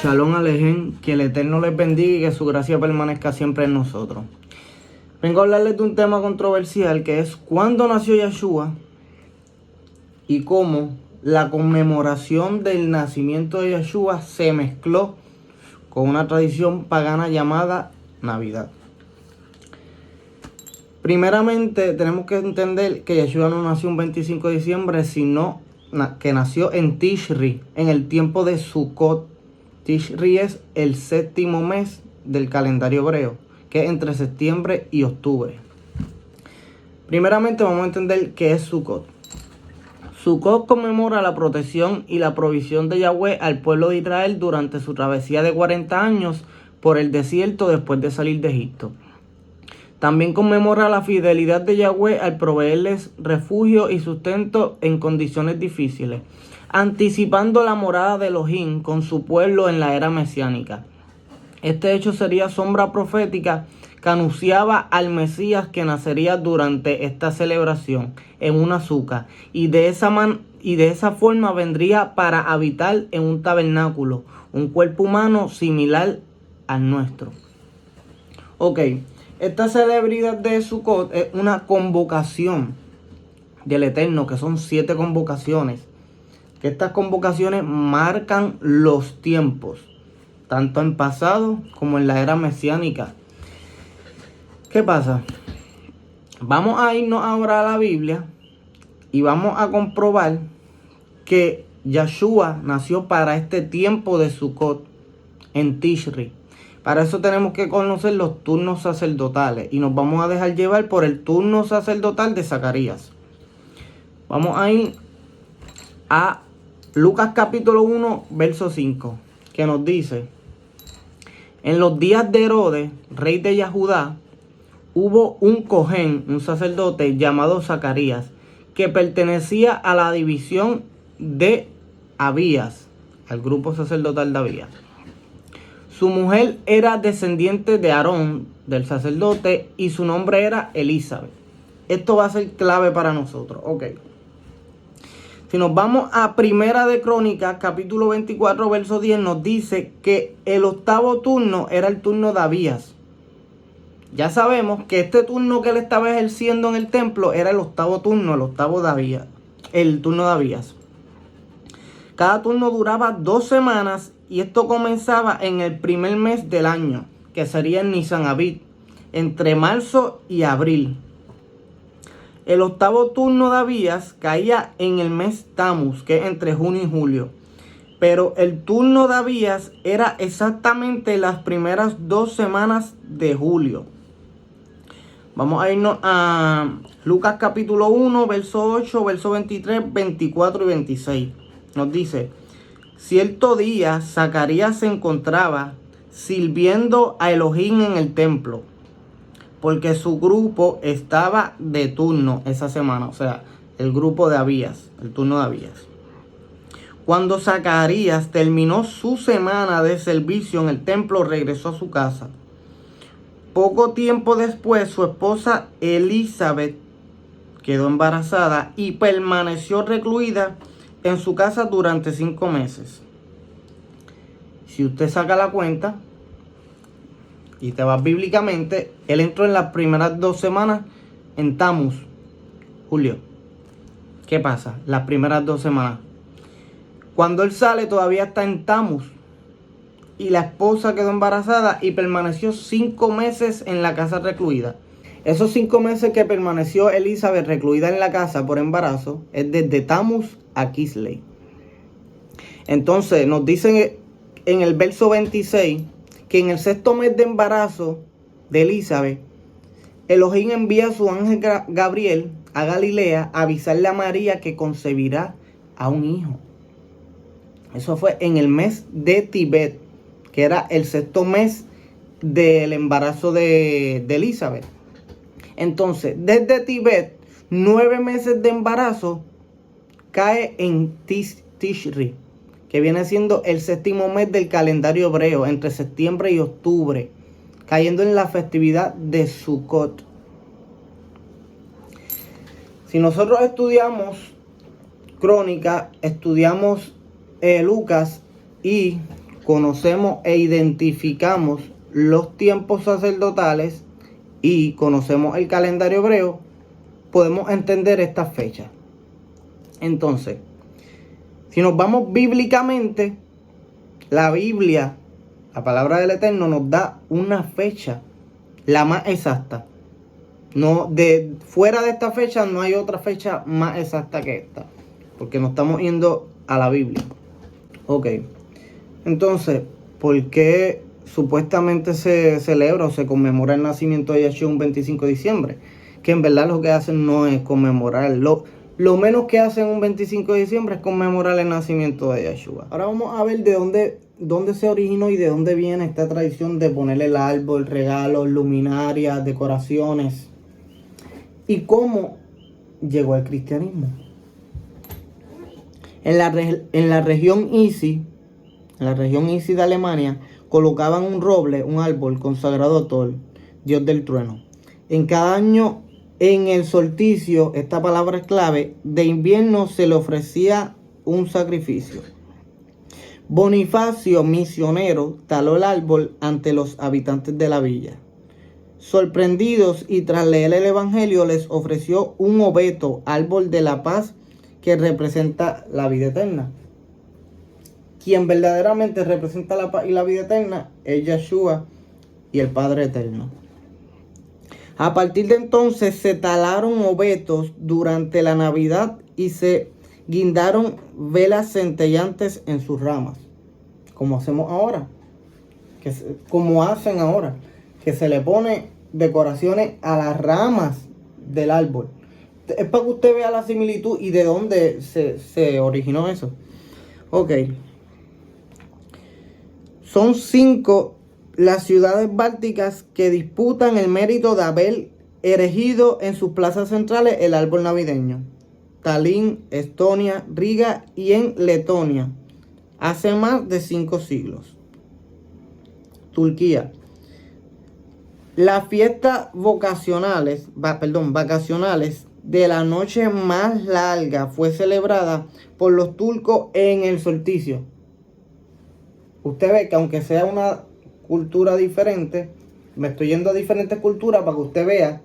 Shalom Alejem, que el Eterno les bendiga y que su gracia permanezca siempre en nosotros. Vengo a hablarles de un tema controversial que es cuándo nació Yeshua y cómo la conmemoración del nacimiento de Yeshua se mezcló con una tradición pagana llamada Navidad. Primeramente tenemos que entender que Yeshua no nació un 25 de diciembre, sino que nació en Tishri, en el tiempo de Sukkot. Tishri es el séptimo mes del calendario hebreo, que es entre septiembre y octubre. Primeramente vamos a entender qué es Sukkot. Sukkot conmemora la protección y la provisión de Yahweh al pueblo de Israel durante su travesía de 40 años por el desierto después de salir de Egipto. También conmemora la fidelidad de Yahweh al proveerles refugio y sustento en condiciones difíciles, anticipando la morada de Elohim con su pueblo en la era mesiánica. Este hecho sería sombra profética que anunciaba al Mesías que nacería durante esta celebración en una azúcar y de esa forma vendría para habitar en un tabernáculo, un cuerpo humano similar al nuestro. Ok, esta celebridad de Sukkot es una convocación del Eterno, que son 7 convocaciones. Que estas convocaciones marcan los tiempos, tanto en pasado como en la era mesiánica. ¿Qué pasa? Vamos a irnos ahora a la Biblia y vamos a comprobar que Yeshua nació para este tiempo de Sukkot en Tishri. Para eso tenemos que conocer los turnos sacerdotales y nos vamos a dejar llevar por el turno sacerdotal de Zacarías. Vamos a ir a Lucas capítulo 1, verso 5, que nos dice: en los días de Herodes, rey de Judá, hubo un cojén, un sacerdote llamado Zacarías, que pertenecía a la división de Abías, al grupo sacerdotal de Abías. Su mujer era descendiente de Aarón, del sacerdote, y su nombre era Elizabeth. Esto va a ser clave para nosotros. Ok. Si nos vamos a Primera de Crónicas, capítulo 24, verso 10, nos dice que el octavo turno era el turno de Abías. Ya sabemos que este turno que él estaba ejerciendo en el templo era el octavo turno, el octavo de Abías, el turno de Abías. Cada turno duraba 2 semanas y esto comenzaba en el primer mes del año, que sería en Nisan Abib, entre marzo y abril. El octavo turno de Abías caía en el mes Tamuz, que es entre junio y julio. Pero el turno de Abías era exactamente las primeras 2 semanas de julio. Vamos a irnos a Lucas capítulo 1, verso 8, verso 23, 24 y 26. Nos dice: cierto día Zacarías se encontraba sirviendo a Elohim en el templo, porque su grupo estaba de turno esa semana, o sea, el grupo de Abías, el turno de Abías. Cuando Zacarías terminó su semana de servicio en el templo, regresó a su casa. Poco tiempo después, su esposa Elizabeth quedó embarazada y permaneció recluida en su casa durante 5 meses. Si usted saca la cuenta y te vas bíblicamente, él entró en las primeras 2 semanas en Tamuz, julio. ¿Qué pasa? Las primeras 2 semanas. Cuando él sale todavía está en Tamuz. Y la esposa quedó embarazada y permaneció 5 meses en la casa recluida. Esos 5 meses que permaneció Elizabeth recluida en la casa por embarazo es desde Tamuz a Kisley. Entonces nos dicen en el verso 26 que en el 6º mes de embarazo de Elizabeth, Elohim envía a su ángel Gabriel a Galilea a avisarle a María que concebirá a un hijo. Eso fue en el mes de Tibet, que era el 6º mes del embarazo de Elizabeth. Entonces, desde Tibet, 9 meses de embarazo cae en Tishri, que viene siendo el 7º mes del calendario hebreo, entre septiembre y octubre, cayendo en la festividad de Sukkot. Si nosotros estudiamos Crónica, estudiamos Lucas, y conocemos e identificamos los tiempos sacerdotales y conocemos el calendario hebreo, podemos entender estas fechas. Entonces, si nos vamos bíblicamente, la Biblia, la palabra del Eterno, nos da una fecha, la más exacta. Fuera de esta fecha no hay otra fecha más exacta que esta, porque nos estamos yendo a la Biblia. Ok, entonces, ¿por qué supuestamente se celebra o se conmemora el nacimiento de Yeshua un 25 de diciembre? Que en verdad lo que hacen no es conmemorarlo. Lo menos que hacen un 25 de diciembre es conmemorar el nacimiento de Yeshua. Ahora vamos a ver de dónde se originó y de dónde viene esta tradición de ponerle el árbol, regalos, luminarias, decoraciones. Y cómo llegó al cristianismo. En la región Isi, de Alemania, colocaban un roble, un árbol consagrado a Thor, dios del trueno. En cada año, en el solsticio, esta palabra es clave, de invierno se le ofrecía un sacrificio. Bonifacio, misionero, taló el árbol ante los habitantes de la villa. Sorprendidos y tras leer el evangelio, les ofreció un obeto, árbol de la paz, que representa la vida eterna. Quien verdaderamente representa la paz y la vida eterna es Yeshua y el Padre Eterno. A partir de entonces se talaron obetos durante la Navidad y se guindaron velas centellantes en sus ramas, como hacemos ahora, como hacen ahora, que se le pone decoraciones a las ramas del árbol. Es para que usted vea la similitud y de dónde se originó eso. Ok. Son 5 las ciudades bálticas que disputan el mérito de haber erigido en sus plazas centrales el árbol navideño. Tallinn, Estonia, Riga y en Letonia, hace más de 5 siglos. Turquía. Las fiestas vacacionales de la noche más larga fue celebrada por los turcos en el solsticio. Usted ve que aunque sea una cultura diferente, me estoy yendo a diferentes culturas para que usted vea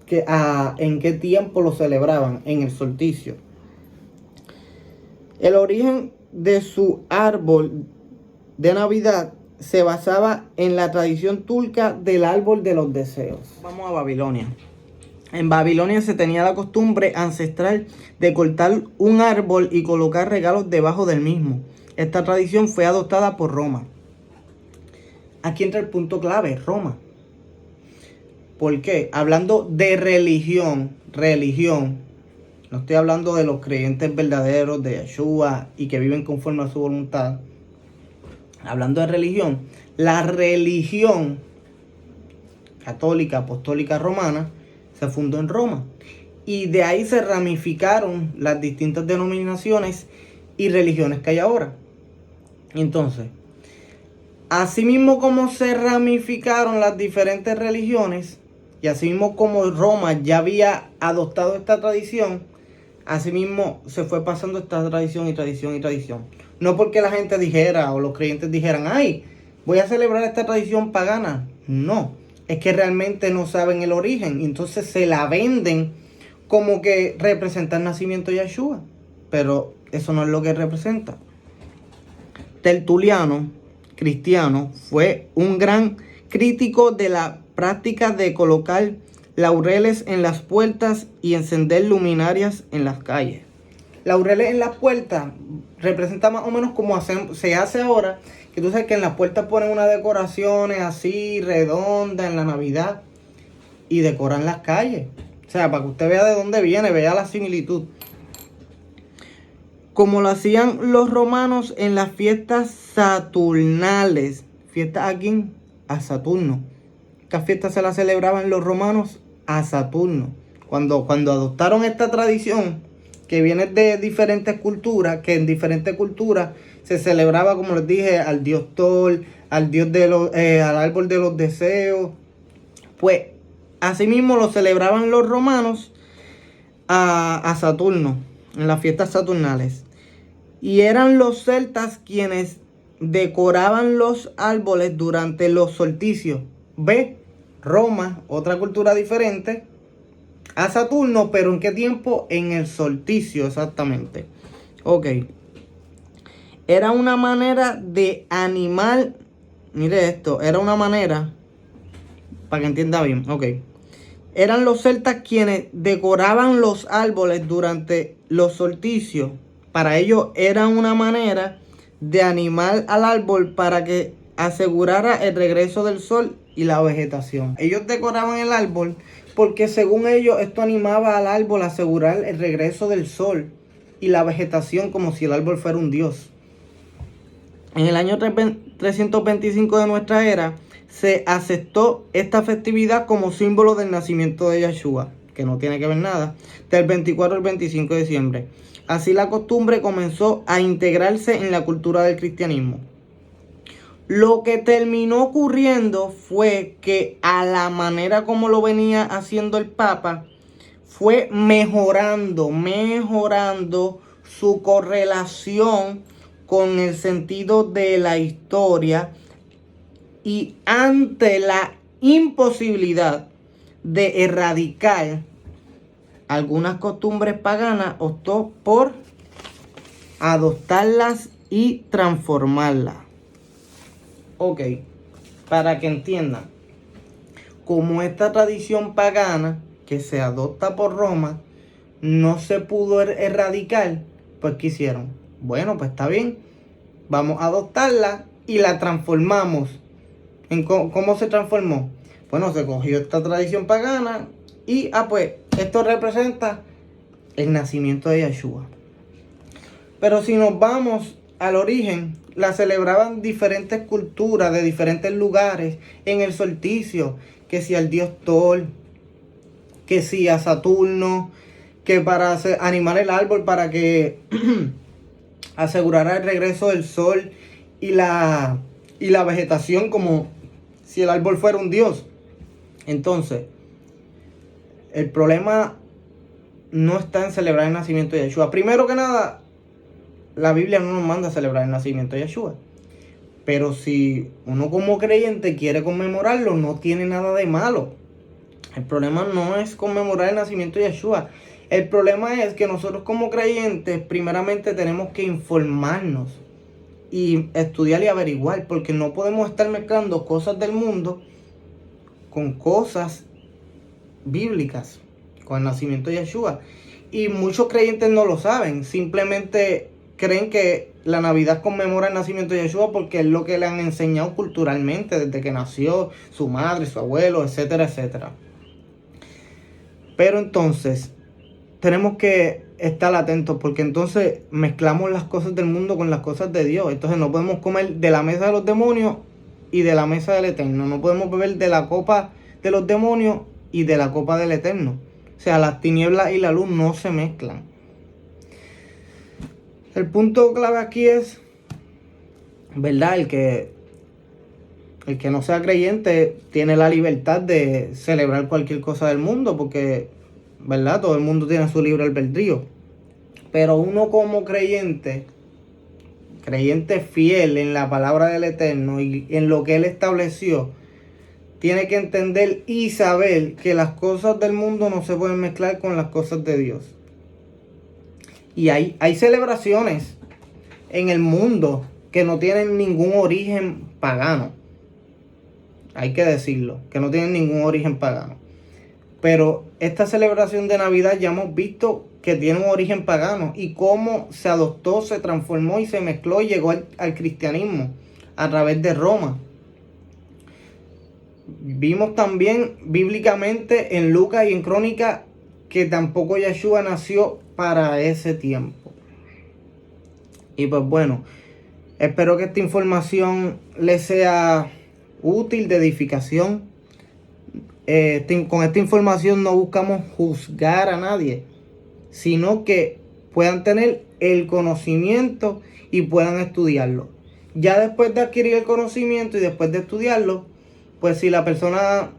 que en qué tiempo lo celebraban, en el solsticio. El origen de su árbol de Navidad se basaba en la tradición turca del árbol de los deseos. Vamos a Babilonia. En Babilonia se tenía la costumbre ancestral de cortar un árbol y colocar regalos debajo del mismo. Esta tradición fue adoptada por Roma. Aquí entra el punto clave, Roma. ¿Por qué? Hablando de religión, no estoy hablando de los creyentes verdaderos de Yeshua y que viven conforme a su voluntad. Hablando de religión, la religión católica, apostólica, romana, se fundó en Roma. Y de ahí se ramificaron las distintas denominaciones y religiones que hay ahora. Entonces, asimismo como se ramificaron las diferentes religiones, y asimismo como Roma ya había adoptado esta tradición, asimismo se fue pasando esta tradición y tradición y tradición. No porque la gente dijera o los creyentes dijeran, ay, voy a celebrar esta tradición pagana. No, es que realmente no saben el origen. Entonces se la venden como que representa el nacimiento de Yeshua. Pero eso no es lo que representa. Tertuliano, cristiano, fue un gran crítico de la práctica de colocar laureles en las puertas y encender luminarias en las calles. Laureles en las puertas representa más o menos como se hace ahora, que tú sabes que en las puertas ponen unas decoraciones así redondas en la Navidad y decoran las calles. O sea, para que usted vea de dónde viene, vea la similitud. Como lo hacían los romanos en las fiestas saturnales. ¿Fiestas a quién? A Saturno. Estas fiestas se las celebraban los romanos a Saturno. Cuando adoptaron esta tradición, que viene de diferentes culturas, que en diferentes culturas se celebraba, como les dije, al dios Thor, al dios al árbol de los deseos. Pues asimismo lo celebraban los romanos a Saturno, en las fiestas saturnales. Y eran los celtas quienes decoraban los árboles durante los solsticios. ¿Ve? Roma, otra cultura diferente a Saturno, pero ¿en qué tiempo? En el solsticio, exactamente. Ok. Era una manera de animar. Mire esto, era una manera, para que entienda bien, ok. Eran los celtas quienes decoraban los árboles durante los solsticios. Para ellos era una manera de animar al árbol para que asegurara el regreso del sol y la vegetación. Ellos decoraban el árbol porque según ellos esto animaba al árbol a asegurar el regreso del sol y la vegetación como si el árbol fuera un dios. En el año 325 de nuestra era se aceptó esta festividad como símbolo del nacimiento de Yeshua, que no tiene que ver nada, del 24 al 25 de diciembre. Así la costumbre comenzó a integrarse en la cultura del cristianismo. Lo que terminó ocurriendo fue que a la manera como lo venía haciendo el Papa, fue mejorando su correlación con el sentido de la historia, y ante la imposibilidad de erradicar algunas costumbres paganas, optó por adoptarlas y transformarlas. Ok, para que entiendan, como esta tradición pagana que se adopta por Roma no se pudo erradicar, pues ¿qué hicieron? Bueno, pues está bien, vamos a adoptarla y la transformamos. ¿Cómo se transformó? Bueno, se cogió esta tradición pagana y pues esto representa el nacimiento de Yeshua. Pero si nos vamos al origen, la celebraban diferentes culturas de diferentes lugares en el solsticio, que si al dios Thor, que si a Saturno, que para animar el árbol para que asegurara el regreso del sol y la vegetación como si el árbol fuera un dios. Entonces, el problema no está en celebrar el nacimiento de Yeshua. Primero que nada, la Biblia no nos manda a celebrar el nacimiento de Yeshua. Pero si uno como creyente quiere conmemorarlo, no tiene nada de malo. El problema no es conmemorar el nacimiento de Yeshua. El problema es que nosotros como creyentes primeramente tenemos que informarnos y estudiar y averiguar, porque no podemos estar mezclando cosas del mundo con cosas bíblicas, con el nacimiento de Yeshua. Y muchos creyentes no lo saben, simplemente creen que la Navidad conmemora el nacimiento de Yeshua porque es lo que le han enseñado culturalmente desde que nació su madre, su abuelo, etcétera, etcétera. Pero entonces tenemos que estar atentos, porque entonces mezclamos las cosas del mundo con las cosas de Dios. Entonces no podemos comer de la mesa de los demonios y de la mesa del Eterno. No podemos beber de la copa de los demonios y de la copa del Eterno. O sea, las tinieblas y la luz no se mezclan. El punto clave aquí es, ¿verdad? El que no sea creyente tiene la libertad de celebrar cualquier cosa del mundo, porque, ¿verdad? Todo el mundo tiene su libre albedrío. Pero uno como creyente fiel en la palabra del Eterno y en lo que Él estableció, tiene que entender y saber que las cosas del mundo no se pueden mezclar con las cosas de Dios. Y hay celebraciones en el mundo que no tienen ningún origen pagano. Hay que decirlo, que no tienen ningún origen pagano. Pero esta celebración de Navidad ya hemos visto que tiene un origen pagano y cómo se adoptó, se transformó y se mezcló y llegó al cristianismo a través de Roma. Vimos también bíblicamente en Lucas y en Crónicas que tampoco Yeshua nació para ese tiempo. Y pues bueno, espero que esta información les sea útil, de edificación. Con esta información no buscamos juzgar a nadie, sino que puedan tener el conocimiento y puedan estudiarlo. Ya después de adquirir el conocimiento y después de estudiarlo, pues si la persona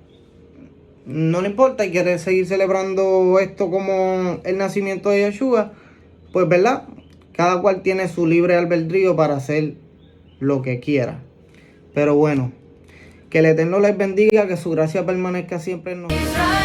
no le importa y quiere seguir celebrando esto como el nacimiento de Yeshua, pues ¿verdad? Cada cual tiene su libre albedrío para hacer lo que quiera. Pero bueno, que el Eterno les bendiga, que su gracia permanezca siempre en nosotros.